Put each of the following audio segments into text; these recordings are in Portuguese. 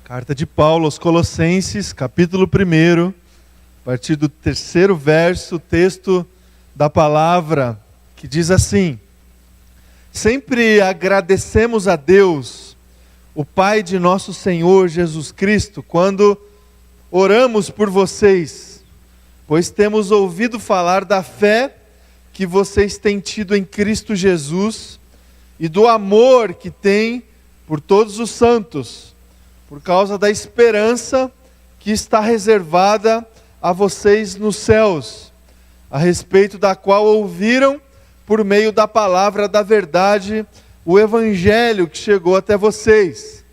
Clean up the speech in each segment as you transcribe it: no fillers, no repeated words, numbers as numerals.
Carta de Paulo aos Colossenses, capítulo 1, a partir do 3º verso, o texto da palavra, que diz assim: Sempre agradecemos a Deus, o Pai de nosso Senhor Jesus Cristo, quando oramos por vocês, pois temos ouvido falar da fé que vocês têm tido em Cristo Jesus e do amor que têm por todos os santos, por causa da esperança que está reservada a vocês nos céus, a respeito da qual ouviram, por meio da palavra da verdade, o evangelho que chegou até vocês.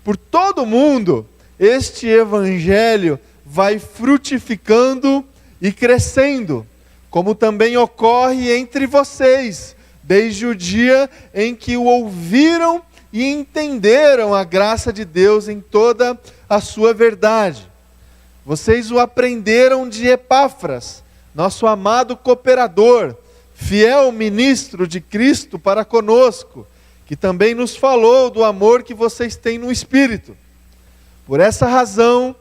Por todo o mundo, este evangelho vai frutificando e crescendo, como também ocorre entre vocês, desde o dia em que o ouviram e entenderam a graça de Deus em toda a sua verdade. Vocês o aprenderam de Epáfras, nosso amado cooperador, fiel ministro de Cristo para conosco, que também nos falou do amor que vocês têm no Espírito. Por essa razão,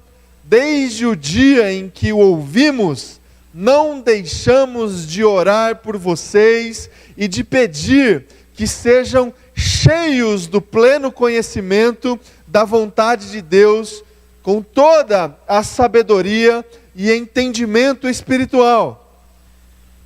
desde o dia em que o ouvimos, não deixamos de orar por vocês e de pedir que sejam cheios do pleno conhecimento da vontade de Deus, com toda a sabedoria e entendimento espiritual.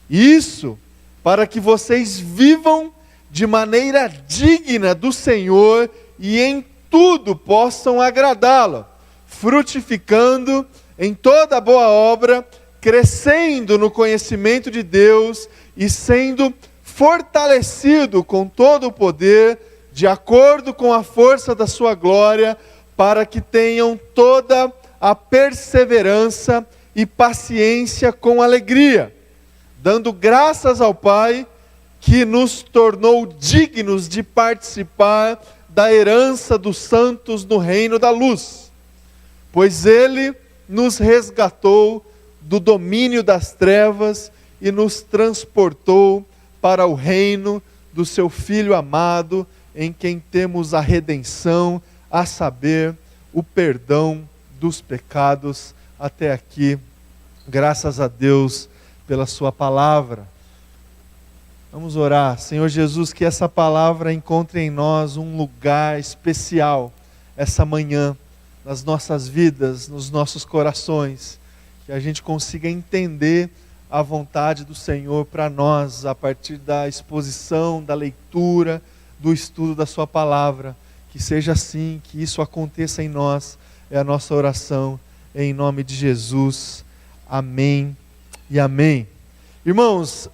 Isso para que vocês vivam de maneira digna do Senhor e em tudo possam agradá-lo, frutificando em toda boa obra, crescendo no conhecimento de Deus e sendo fortalecido com todo o poder, de acordo com a força da sua glória, para que tenham toda a perseverança e paciência com alegria, dando graças ao Pai, que nos tornou dignos de participar da herança dos santos no reino da luz. Pois Ele nos resgatou do domínio das trevas e nos transportou para o reino do seu Filho amado, em quem temos a redenção, a saber, o perdão dos pecados. Até aqui, graças a Deus pela sua palavra. Vamos orar. Senhor Jesus, que essa palavra encontre em nós um lugar especial essa manhã, nas nossas vidas, nos nossos corações, que a gente consiga entender a vontade do Senhor para nós, a partir da exposição, da leitura, do estudo da sua palavra. Que seja assim, que isso aconteça em nós, é a nossa oração, em nome de Jesus. Amém e amém. Irmãos,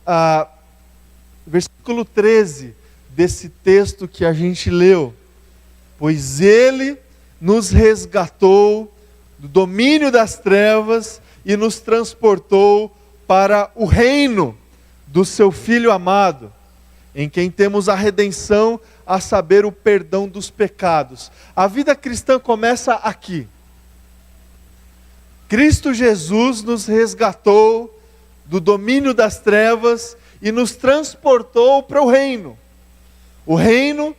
versículo 13 desse texto que a gente leu: Pois Ele nos resgatou do domínio das trevas e nos transportou para o reino do seu Filho amado, em quem temos a redenção, a saber, o perdão dos pecados. A vida cristã começa aqui. Cristo Jesus nos resgatou do domínio das trevas e nos transportou para o reino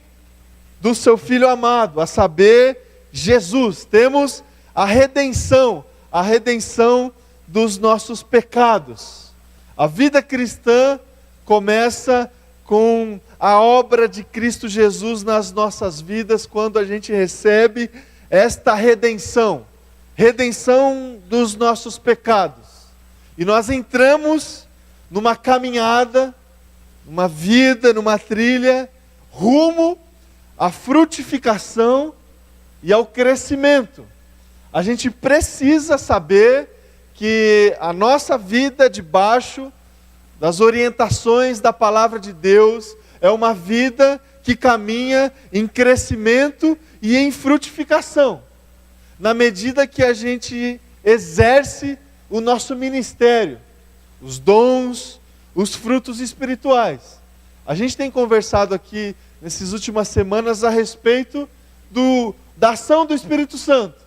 do seu Filho amado, a saber, Jesus. Temos a redenção dos nossos pecados. A vida cristã começa com a obra de Cristo Jesus nas nossas vidas, quando a gente recebe esta redenção dos nossos pecados. E nós entramos numa caminhada, numa vida, numa trilha, rumo à frutificação e ao crescimento. A gente precisa saber que a nossa vida debaixo das orientações da palavra de Deus é uma vida que caminha em crescimento e em frutificação, na medida que a gente exerce o nosso ministério, os dons, os frutos espirituais. A gente tem conversado aqui nessas últimas semanas a respeito da ação do Espírito Santo.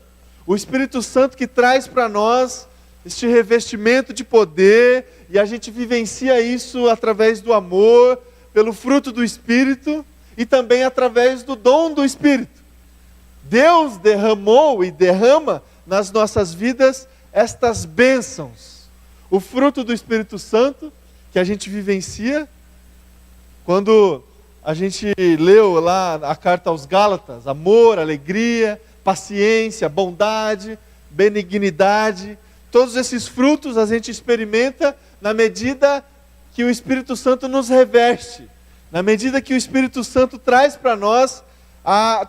O Espírito Santo que traz para nós este revestimento de poder, e a gente vivencia isso através do amor, pelo fruto do Espírito, e também através do dom do Espírito. Deus derramou e derrama nas nossas vidas estas bênçãos. O fruto do Espírito Santo que a gente vivencia. Quando a gente leu lá a carta aos Gálatas, amor, alegria, paciência, bondade, benignidade, todos esses frutos a gente experimenta na medida que o Espírito Santo nos reveste, na medida que o Espírito Santo traz para nós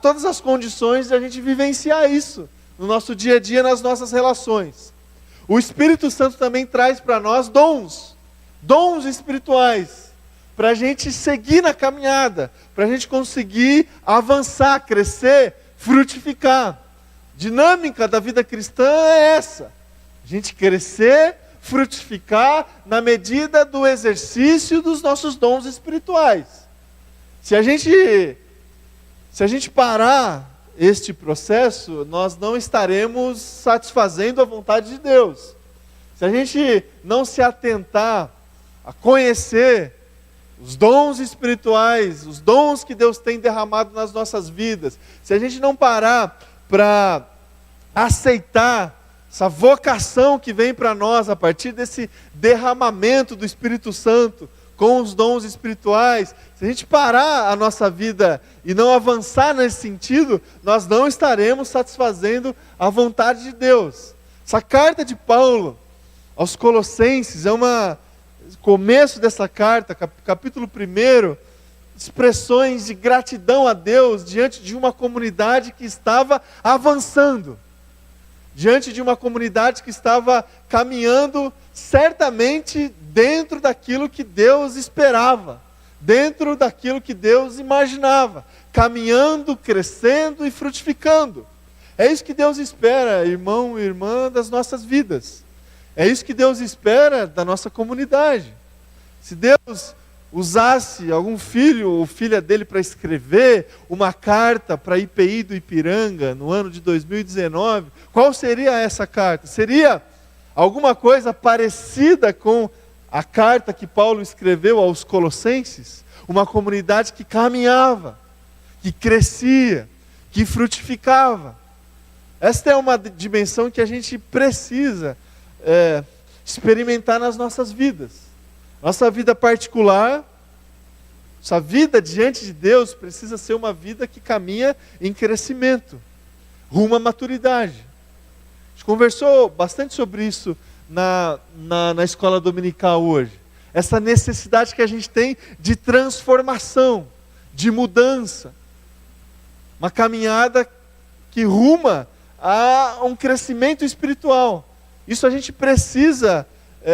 todas as condições de a gente vivenciar isso no nosso dia a dia, nas nossas relações. O Espírito Santo também traz para nós dons espirituais, para a gente seguir na caminhada, para a gente conseguir avançar, crescer, frutificar. Dinâmica da vida cristã é essa: a gente crescer, frutificar na medida do exercício dos nossos dons espirituais. Se a gente parar este processo, nós não estaremos satisfazendo a vontade de Deus. Se a gente não se atentar a conhecer os dons espirituais, os dons que Deus tem derramado nas nossas vidas, se a gente não parar para aceitar essa vocação que vem para nós a partir desse derramamento do Espírito Santo com os dons espirituais, se a gente parar a nossa vida e não avançar nesse sentido, nós não estaremos satisfazendo a vontade de Deus. Essa carta de Paulo aos Colossenses é começo dessa carta, capítulo 1, expressões de gratidão a Deus diante de uma comunidade que estava avançando, diante de uma comunidade que estava caminhando certamente dentro daquilo que Deus esperava, dentro daquilo que Deus imaginava, caminhando, crescendo e frutificando. É isso que Deus espera, irmão e irmã, das nossas vidas. É isso que Deus espera da nossa comunidade. Se Deus usasse algum filho ou filha dele para escrever uma carta para a IPI do Ipiranga no ano de 2019, qual seria essa carta? Seria alguma coisa parecida com a carta que Paulo escreveu aos Colossenses? Uma comunidade que caminhava, que crescia, que frutificava. Esta é uma dimensão que a gente precisa experimentar nas nossas vidas. Nossa vida particular, nossa vida diante de Deus precisa ser uma vida que caminha em crescimento, rumo à maturidade. A gente conversou bastante sobre isso na escola dominical hoje. Essa necessidade que a gente tem de transformação, de mudança. Uma caminhada que ruma a um crescimento espiritual. Isso a gente precisa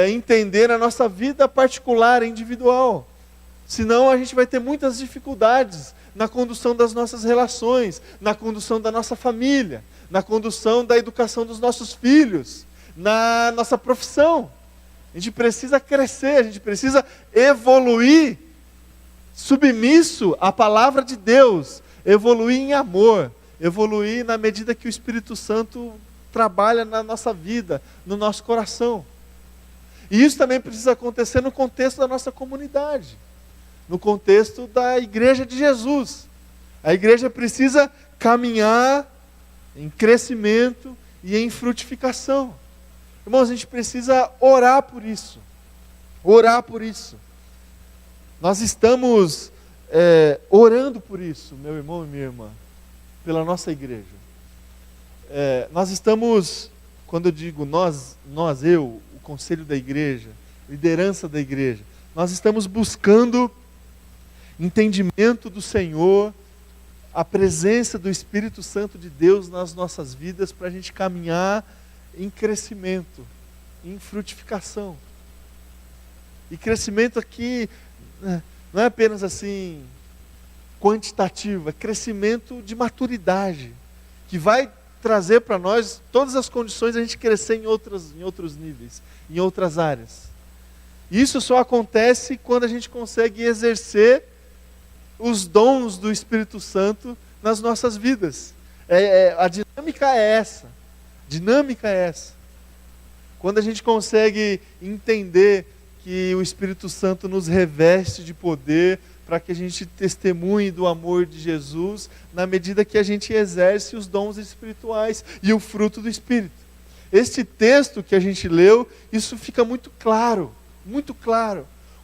entender na nossa vida particular, individual. Senão a gente vai ter muitas dificuldades na condução das nossas relações, na condução da nossa família, na condução da educação dos nossos filhos, na nossa profissão. A gente precisa crescer, a gente precisa evoluir, submisso à palavra de Deus, evoluir em amor, evoluir na medida que o Espírito Santo trabalha na nossa vida, no nosso coração. E isso também precisa acontecer no contexto da nossa comunidade, no contexto da igreja de Jesus. A igreja precisa caminhar em crescimento e em frutificação. Irmãos, a gente precisa orar por isso. Orar por isso. Nós estamos orando por isso, meu irmão e minha irmã, pela nossa igreja. Nós estamos, quando eu digo nós, eu, o conselho da igreja, liderança da igreja, nós estamos buscando entendimento do Senhor, a presença do Espírito Santo de Deus nas nossas vidas para a gente caminhar em crescimento, em frutificação. E crescimento aqui não é apenas assim quantitativo, é crescimento de maturidade, que vai trazer para nós todas as condições de a gente crescer em outros níveis, em outras áreas. Isso só acontece quando a gente consegue exercer os dons do Espírito Santo nas nossas vidas. A dinâmica é essa. Quando a gente consegue entender que o Espírito Santo nos reveste de poder para que a gente testemunhe do amor de Jesus na medida que a gente exerce os dons espirituais e o fruto do Espírito. Este texto que a gente leu, isso fica muito claro,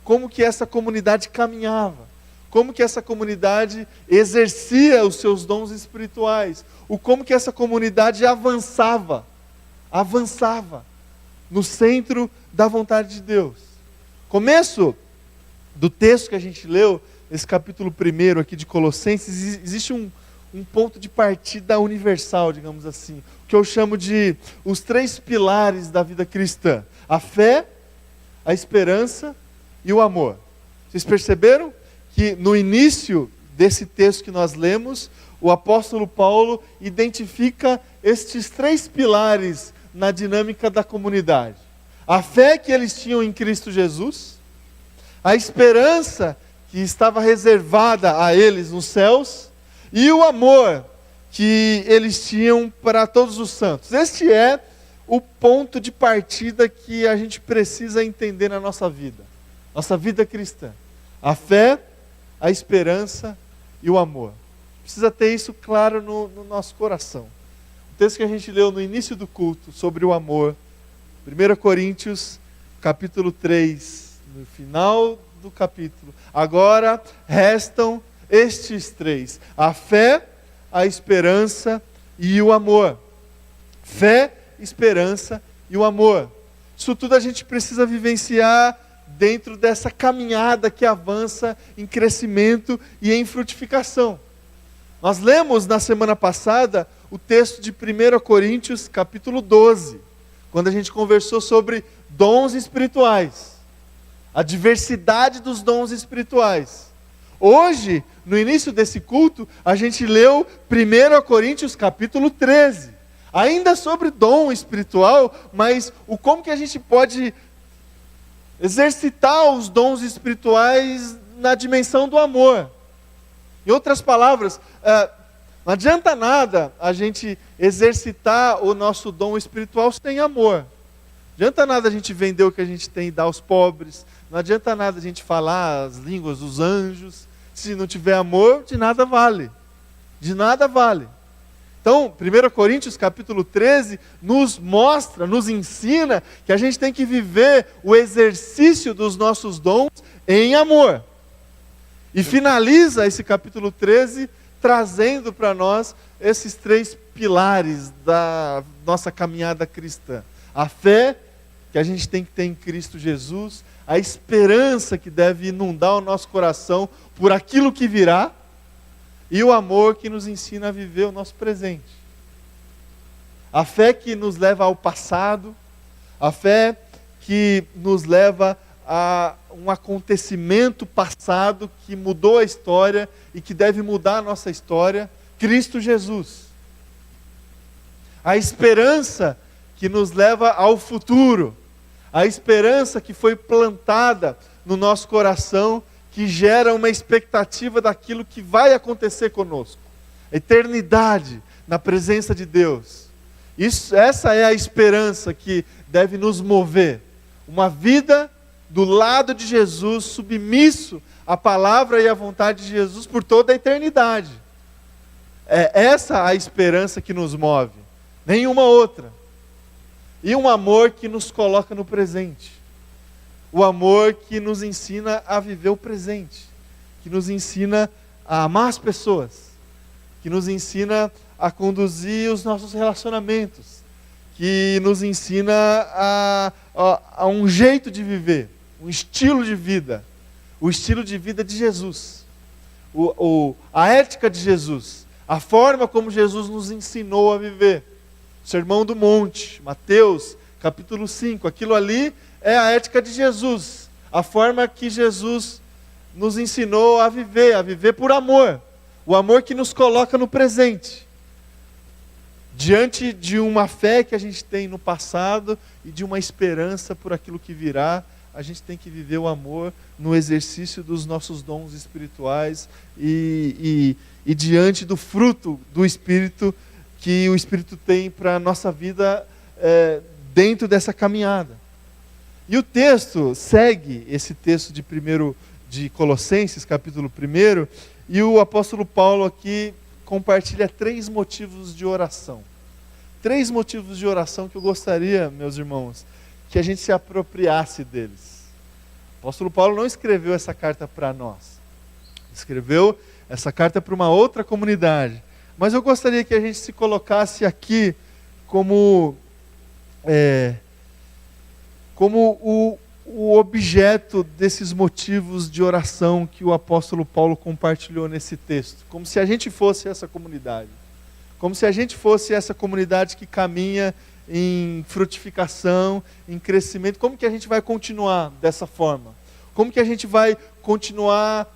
como que essa comunidade caminhava, como que essa comunidade exercia os seus dons espirituais, como que essa comunidade avançava no centro da vontade de Deus. Começo do texto que a gente leu, esse capítulo 1 aqui de Colossenses, existe um ponto de partida universal, digamos assim, o que eu chamo de os 3 pilares da vida cristã: a fé, a esperança e o amor. Vocês perceberam que no início desse texto que nós lemos, o apóstolo Paulo identifica estes 3 pilares na dinâmica da comunidade: a fé que eles tinham em Cristo Jesus, a esperança que estava reservada a eles nos céus, e o amor que eles tinham para todos os santos. Este é o ponto de partida que a gente precisa entender na nossa vida cristã: a fé, a esperança e o amor. Precisa ter isso claro no nosso coração. O texto que a gente leu no início do culto sobre o amor, 1 Coríntios, capítulo 3, no final do capítulo: agora restam estes 3, a fé, a esperança e o amor. Fé, esperança e o amor. Isso tudo a gente precisa vivenciar dentro dessa caminhada que avança em crescimento e em frutificação. Nós lemos na semana passada o texto de 1 Coríntios, capítulo 12, quando a gente conversou sobre dons espirituais, a diversidade dos dons espirituais. Hoje, no início desse culto, a gente leu 1 Coríntios capítulo 13, ainda sobre dom espiritual, mas como que a gente pode exercitar os dons espirituais na dimensão do amor. Em outras palavras, não adianta nada a gente exercitar o nosso dom espiritual sem amor. Não adianta nada a gente vender o que a gente tem e dar aos pobres. Não adianta nada a gente falar as línguas dos anjos. Se não tiver amor, de nada vale. De nada vale. Então, 1 Coríntios capítulo 13 nos mostra, nos ensina que a gente tem que viver o exercício dos nossos dons em amor. E finaliza esse capítulo 13 trazendo para nós esses 3 pilares da nossa caminhada cristã: a fé que a gente tem que ter em Cristo Jesus, a esperança que deve inundar o nosso coração por aquilo que virá, e o amor que nos ensina a viver o nosso presente. A fé que nos leva ao passado, a fé que nos leva a um acontecimento passado que mudou a história e que deve mudar a nossa história, Cristo Jesus. A esperança que nos leva ao futuro, a esperança que foi plantada no nosso coração, que gera uma expectativa daquilo que vai acontecer conosco. A eternidade na presença de Deus. Essa é a esperança que deve nos mover. Uma vida do lado de Jesus, submisso à palavra e à vontade de Jesus por toda a eternidade. É essa a esperança que nos move. Nenhuma outra. E um amor que nos coloca no presente. O amor que nos ensina a viver o presente, que nos ensina a amar as pessoas, que nos ensina a conduzir os nossos relacionamentos, que nos ensina a um jeito de viver, um estilo de vida, o estilo de vida de Jesus, a ética de Jesus, a forma como Jesus nos ensinou a viver. Sermão do Monte, Mateus, capítulo 5, aquilo ali é a ética de Jesus, a forma que Jesus nos ensinou a viver por amor, o amor que nos coloca no presente, diante de uma fé que a gente tem no passado e de uma esperança por aquilo que virá. A gente tem que viver o amor no exercício dos nossos dons espirituais e diante do fruto do Espírito que o Espírito tem para a nossa vida dentro dessa caminhada. E o texto segue esse texto de Colossenses, capítulo 1, e o apóstolo Paulo aqui compartilha 3 motivos de oração. 3 motivos de oração que eu gostaria, meus irmãos, que a gente se apropriasse deles. O apóstolo Paulo não escreveu essa carta para nós. Escreveu essa carta para uma outra comunidade. Mas eu gostaria que a gente se colocasse aqui como o objeto desses motivos de oração que o apóstolo Paulo compartilhou nesse texto. Como se a gente fosse essa comunidade. Como se a gente fosse essa comunidade que caminha em frutificação, em crescimento. Como que a gente vai continuar dessa forma? Como que a gente vai continuar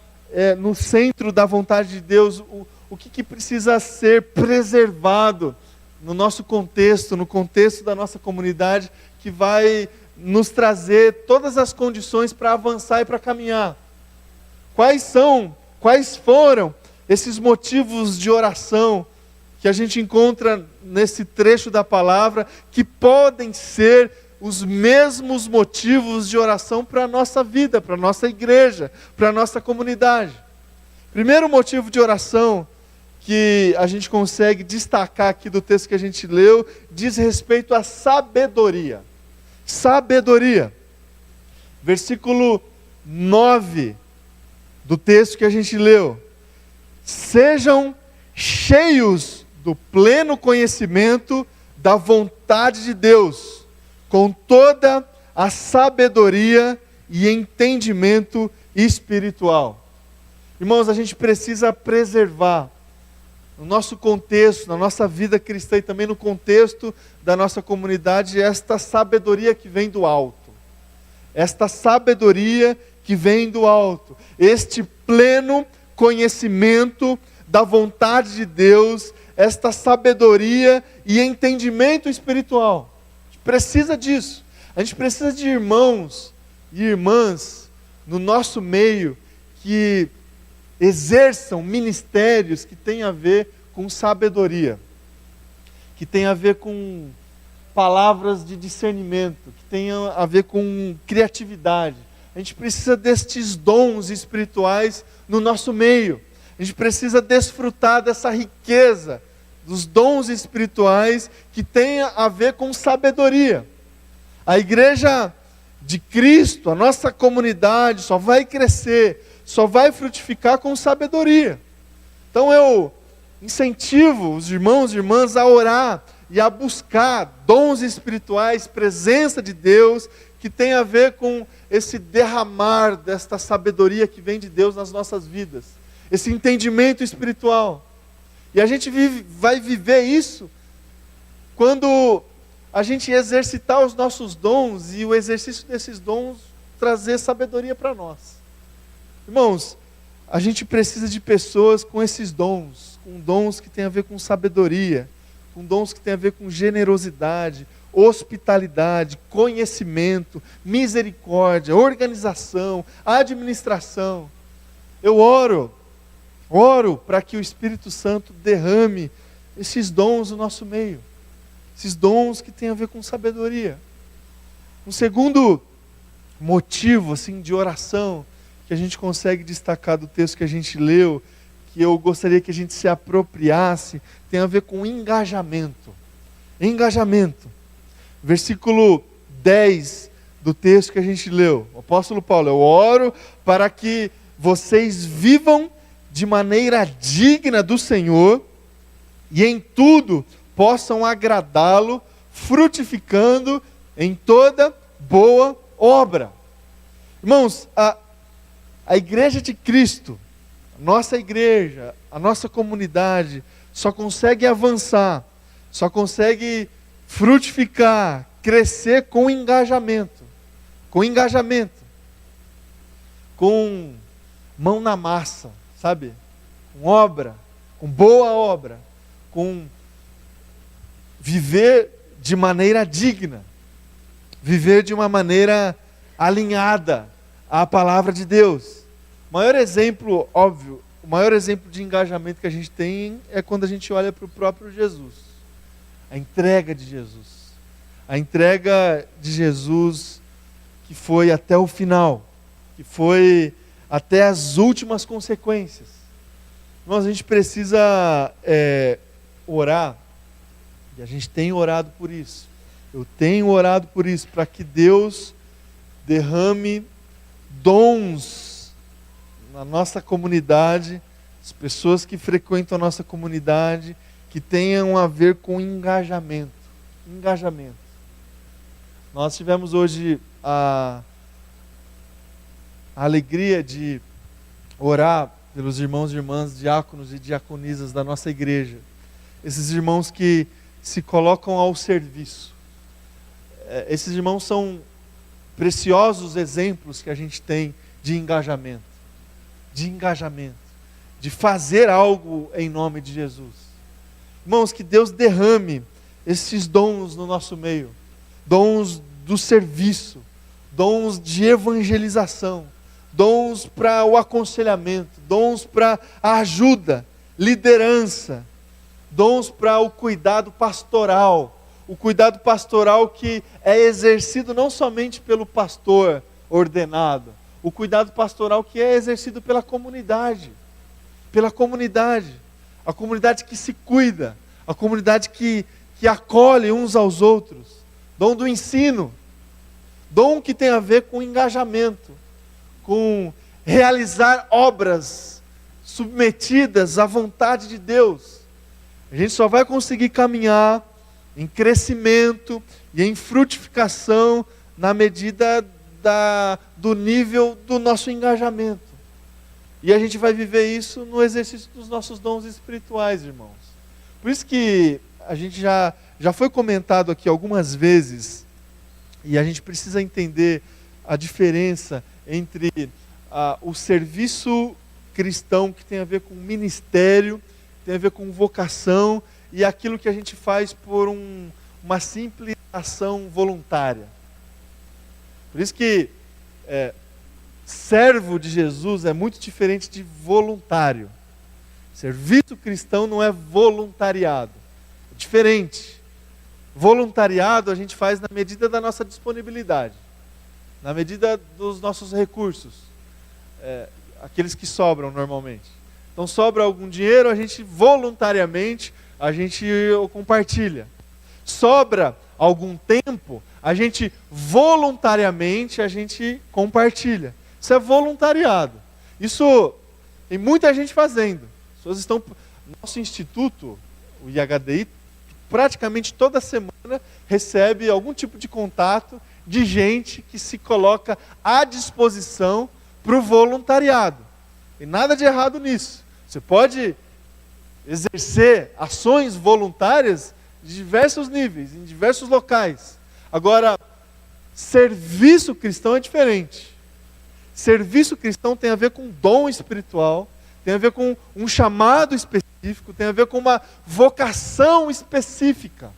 no centro da vontade de Deus? O que precisa ser preservado no nosso contexto, no contexto da nossa comunidade, que vai nos trazer todas as condições para avançar e para caminhar? Quais foram esses motivos de oração que a gente encontra nesse trecho da palavra, que podem ser os mesmos motivos de oração para a nossa vida, para a nossa igreja, para a nossa comunidade? Primeiro motivo de oração que a gente consegue destacar aqui do texto que a gente leu, diz respeito à sabedoria. Sabedoria. Versículo 9 do texto que a gente leu. Sejam cheios do pleno conhecimento da vontade de Deus, com toda a sabedoria e entendimento espiritual. Irmãos, a gente precisa preservar no nosso contexto, na nossa vida cristã e também no contexto da nossa comunidade, esta sabedoria que vem do alto. Esta sabedoria que vem do alto. Este pleno conhecimento da vontade de Deus, esta sabedoria e entendimento espiritual. A gente precisa disso. A gente precisa de irmãos e irmãs no nosso meio que exerçam ministérios que têm a ver com sabedoria, que têm a ver com palavras de discernimento, que tenham a ver com criatividade. A gente precisa destes dons espirituais no nosso meio. A gente precisa desfrutar dessa riqueza dos dons espirituais que têm a ver com sabedoria. A igreja de Cristo, a nossa comunidade, só vai crescer, só vai frutificar com sabedoria. Então eu incentivo os irmãos e irmãs a orar e a buscar dons espirituais, presença de Deus, que tem a ver com esse derramar desta sabedoria que vem de Deus nas nossas vidas. Esse entendimento espiritual. E a gente vai viver isso quando a gente exercitar os nossos dons e o exercício desses dons trazer sabedoria para nós. Irmãos, a gente precisa de pessoas com esses dons, com dons que têm a ver com sabedoria, com dons que têm a ver com generosidade, hospitalidade, conhecimento, misericórdia, organização, administração. Eu oro para que o Espírito Santo derrame esses dons no nosso meio, esses dons que têm a ver com sabedoria. Um segundo motivo assim, de oração que a gente consegue destacar do texto que a gente leu, que eu gostaria que a gente se apropriasse, tem a ver com engajamento. Engajamento. Versículo 10 do texto que a gente leu. O apóstolo Paulo: eu oro para que vocês vivam de maneira digna do Senhor e em tudo possam agradá-lo, frutificando em toda boa obra. Irmãos, a igreja de Cristo, a nossa igreja, a nossa comunidade, só consegue avançar, só consegue frutificar, crescer com engajamento. Com engajamento. Com mão na massa, sabe? Com obra, com boa obra, com viver de maneira digna, viver de uma maneira alinhada à palavra de Deus. O maior exemplo, óbvio, o maior exemplo de engajamento que a gente tem é quando a gente olha para o próprio Jesus. A entrega de Jesus. A entrega de Jesus que foi até o final, que foi até as últimas consequências. Irmãos, a gente precisa orar, e a gente tem orado por isso. Eu tenho orado por isso, para que Deus derrame dons na nossa comunidade, as pessoas que frequentam a nossa comunidade, que tenham a ver com engajamento. Engajamento. Nós tivemos hoje a alegria de orar pelos irmãos e irmãs, diáconos e diaconisas da nossa igreja. Esses irmãos que se colocam ao serviço. Esses irmãos são preciosos exemplos que a gente tem de engajamento. De fazer algo em nome de Jesus. Irmãos, que Deus derrame esses dons no nosso meio. Dons do serviço, dons de evangelização, dons para o aconselhamento, dons para a ajuda, liderança, dons para o cuidado pastoral que é exercido não somente pelo pastor ordenado, o cuidado pastoral que é exercido pela comunidade, a comunidade que se cuida, a comunidade que acolhe uns aos outros, dom do ensino, dom que tem a ver com engajamento, com realizar obras submetidas à vontade de Deus. A gente só vai conseguir caminhar em crescimento e em frutificação na medida do nível do nosso engajamento. E a gente vai viver isso no exercício dos nossos dons espirituais, irmãos. Por isso que a gente já foi comentado aqui algumas vezes, e a gente precisa entender a diferença entre o serviço cristão, que tem a ver com ministério, tem a ver com vocação, e aquilo que a gente faz por uma simples ação voluntária. Por isso que servo de Jesus é muito diferente de voluntário. Serviço cristão não é voluntariado. É diferente. Voluntariado a gente faz na medida da nossa disponibilidade, na medida dos nossos recursos, aqueles que sobram normalmente. Então sobra algum dinheiro, a gente voluntariamente, a gente compartilha. Sobra algum tempo, a gente voluntariamente, a gente compartilha. Isso é voluntariado. Isso tem muita gente fazendo. As pessoas estão, nosso instituto, o IHDI, praticamente toda semana recebe algum tipo de contato de gente que se coloca à disposição para o voluntariado. Tem nada de errado nisso. Você pode exercer ações voluntárias de diversos níveis, em diversos locais. Agora, serviço cristão é diferente. Serviço cristão tem a ver com dom espiritual, tem a ver com um chamado específico, tem a ver com uma vocação específica.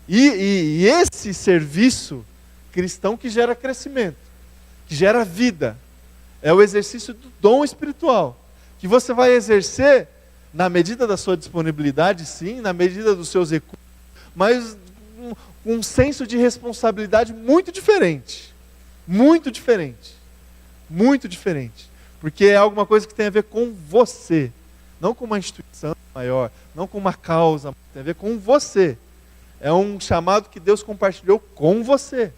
E esse serviço cristão que gera crescimento, que gera vida, é o exercício do dom espiritual, que você vai exercer na medida da sua disponibilidade, sim, na medida dos seus recursos, mas com um senso de responsabilidade muito diferente. Muito diferente. Muito diferente. Porque é alguma coisa que tem a ver com você, não com uma instituição maior, não com uma causa, tem a ver com você. É um chamado que Deus compartilhou com você.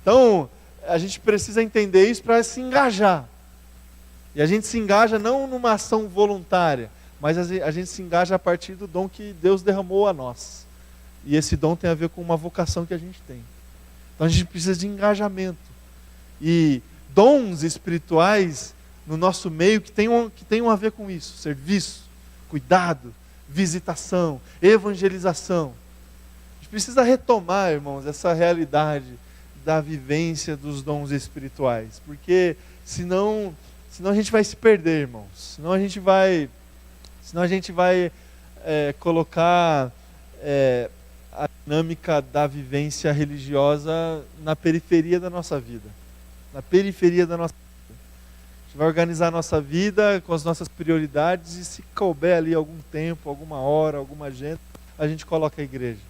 Então, a gente precisa entender isso para se engajar. E a gente se engaja não numa ação voluntária, mas a gente se engaja a partir do dom que Deus derramou a nós. E esse dom tem a ver com uma vocação que a gente tem. Então a gente precisa de engajamento. E dons espirituais no nosso meio que tenham a ver com isso. Serviço, cuidado, visitação, evangelização. A gente precisa retomar, irmãos, essa realidade da vivência dos dons espirituais. Porque senão a gente vai se perder, irmãos. Senão a gente vai colocar a dinâmica da vivência religiosa na periferia da nossa vida. Na periferia da nossa vida. A gente vai organizar a nossa vida com as nossas prioridades e se couber ali algum tempo, alguma hora, alguma agenda, a gente coloca a igreja.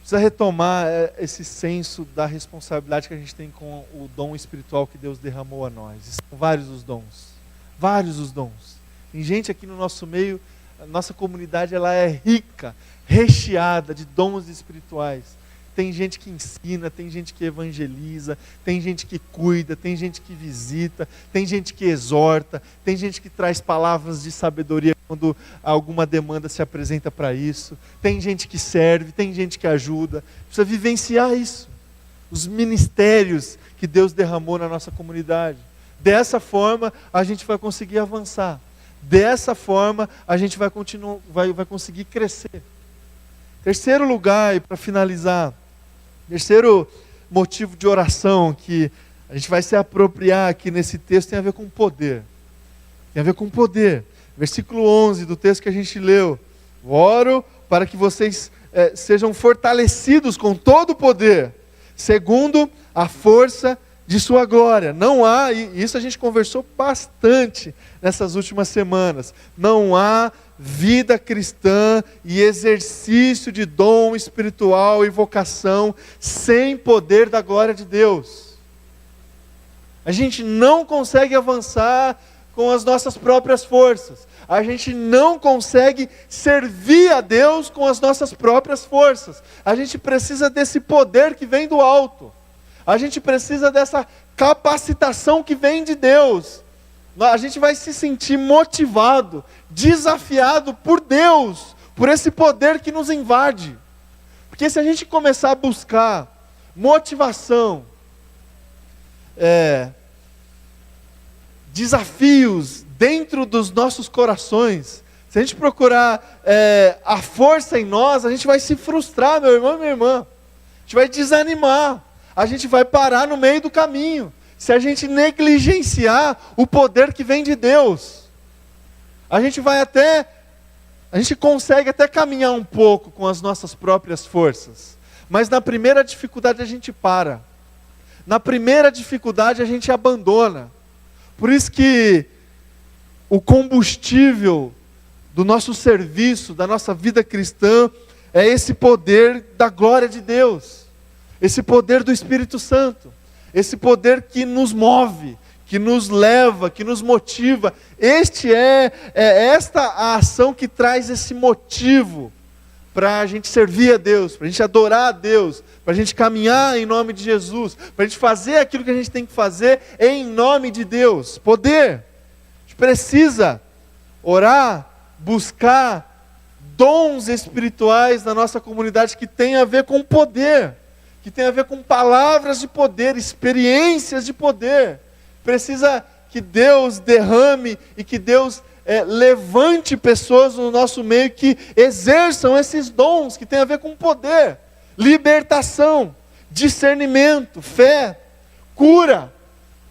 precisa retomar esse senso da responsabilidade que a gente tem com o dom espiritual que Deus derramou a nós. São vários os dons. Vários os dons. Tem gente aqui no nosso meio, a nossa comunidade ela é rica, recheada de dons espirituais. Tem gente que ensina, tem gente que evangeliza, tem gente que cuida, tem gente que visita, tem gente que exorta, tem gente que traz palavras de sabedoria quando alguma demanda se apresenta para isso, tem gente que serve, tem gente que ajuda. Precisa vivenciar isso. Os ministérios que Deus derramou na nossa comunidade. Dessa forma a gente vai conseguir avançar. Dessa forma a gente vai conseguir crescer. Terceiro lugar, e para finalizar, terceiro motivo de oração que a gente vai se apropriar aqui nesse texto tem a ver com poder. Tem a ver com poder. Versículo 11 do texto que a gente leu. Oro para que vocês sejam fortalecidos com todo o poder, segundo a força de sua glória. Não há, e isso a gente conversou bastante nessas últimas semanas, não há vida cristã e exercício de dom espiritual e vocação sem poder da glória de Deus. A gente não consegue avançar com as nossas próprias forças. A gente não consegue servir a Deus com as nossas próprias forças. A gente precisa desse poder que vem do alto. A gente precisa dessa capacitação que vem de Deus. A gente vai se sentir motivado, desafiado por Deus, por esse poder que nos invade. Porque se a gente começar a buscar motivação, desafios dentro dos nossos corações, se a gente procurar a força em nós, a gente vai se frustrar, meu irmão e minha irmã. A gente vai desanimar. A gente vai parar no meio do caminho. Se a gente negligenciar o poder que vem de Deus, a gente consegue até caminhar um pouco com as nossas próprias forças, mas na primeira dificuldade a gente para. Na primeira dificuldade a gente abandona. Por isso que o combustível do nosso serviço, da nossa vida cristã, é esse poder da glória de Deus. Esse poder do Espírito Santo. Esse poder que nos move, que nos leva, que nos motiva. Esta a ação que traz esse motivo para a gente servir a Deus, para a gente adorar a Deus, para a gente caminhar em nome de Jesus, para a gente fazer aquilo que a gente tem que fazer em nome de Deus. Poder. A gente precisa orar, buscar dons espirituais na nossa comunidade que tem a ver com poder, que tem a ver com palavras de poder, experiências de poder. Precisa que Deus derrame e que Deus levante pessoas no nosso meio que exerçam esses dons que tem a ver com poder, libertação, discernimento, fé, cura,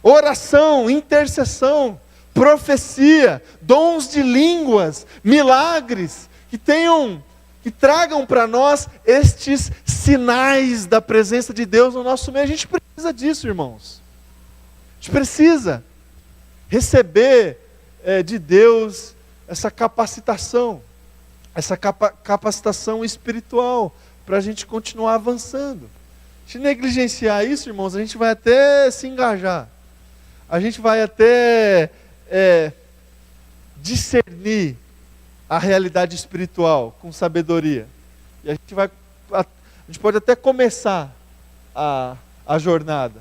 oração, intercessão, profecia, dons de línguas, milagres, que tragam para nós estes sinais da presença de Deus no nosso meio. A gente precisa disso, irmãos. A gente precisa receber de Deus essa capacitação espiritual, para a gente continuar avançando. Se negligenciar isso, irmãos, a gente vai até se engajar. A gente vai até discernir a realidade espiritual com sabedoria. E a gente pode até começar a jornada,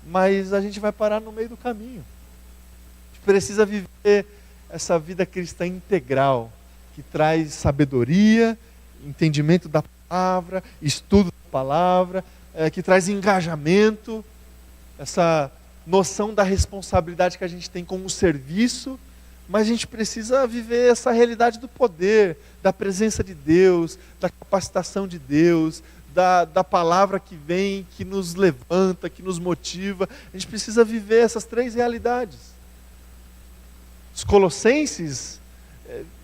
mas a gente vai parar no meio do caminho. A gente precisa viver essa vida cristã integral, que traz sabedoria, entendimento da palavra, estudo da palavra, que traz engajamento, essa noção da responsabilidade que a gente tem com o serviço. Mas a gente precisa viver essa realidade do poder, da presença de Deus, da capacitação de Deus, da palavra que vem, que nos levanta, que nos motiva. A gente precisa viver essas três realidades. Os colossenses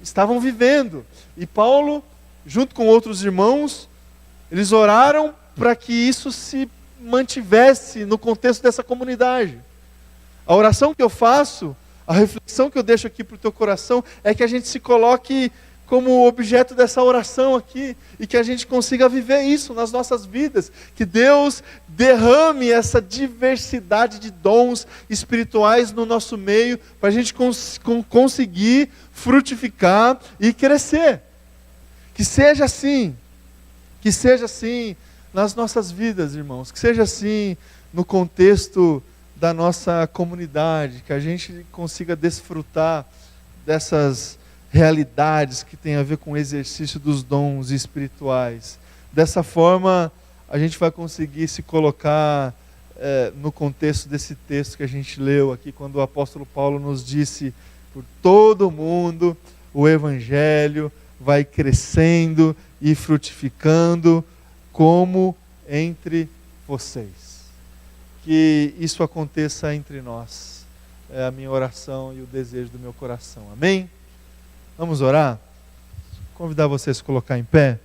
estavam vivendo. E Paulo, junto com outros irmãos, eles oraram para que isso se mantivesse no contexto dessa comunidade. A oração que eu faço, a reflexão que eu deixo aqui para o teu coração é que a gente se coloque como objeto dessa oração aqui, e que a gente consiga viver isso nas nossas vidas, que Deus derrame essa diversidade de dons espirituais no nosso meio, para a gente conseguir frutificar e crescer. Que seja assim nas nossas vidas, irmãos, que seja assim no contexto da nossa comunidade, que a gente consiga desfrutar dessas realidades que tem a ver com o exercício dos dons espirituais. Dessa forma, a gente vai conseguir se colocar no contexto desse texto que a gente leu aqui, quando o apóstolo Paulo nos disse: por todo o mundo o evangelho vai crescendo e frutificando como entre vocês. Que isso aconteça entre nós. É a minha oração e o desejo do meu coração. Amém? Vamos orar? Vou convidar vocês a se colocar em pé.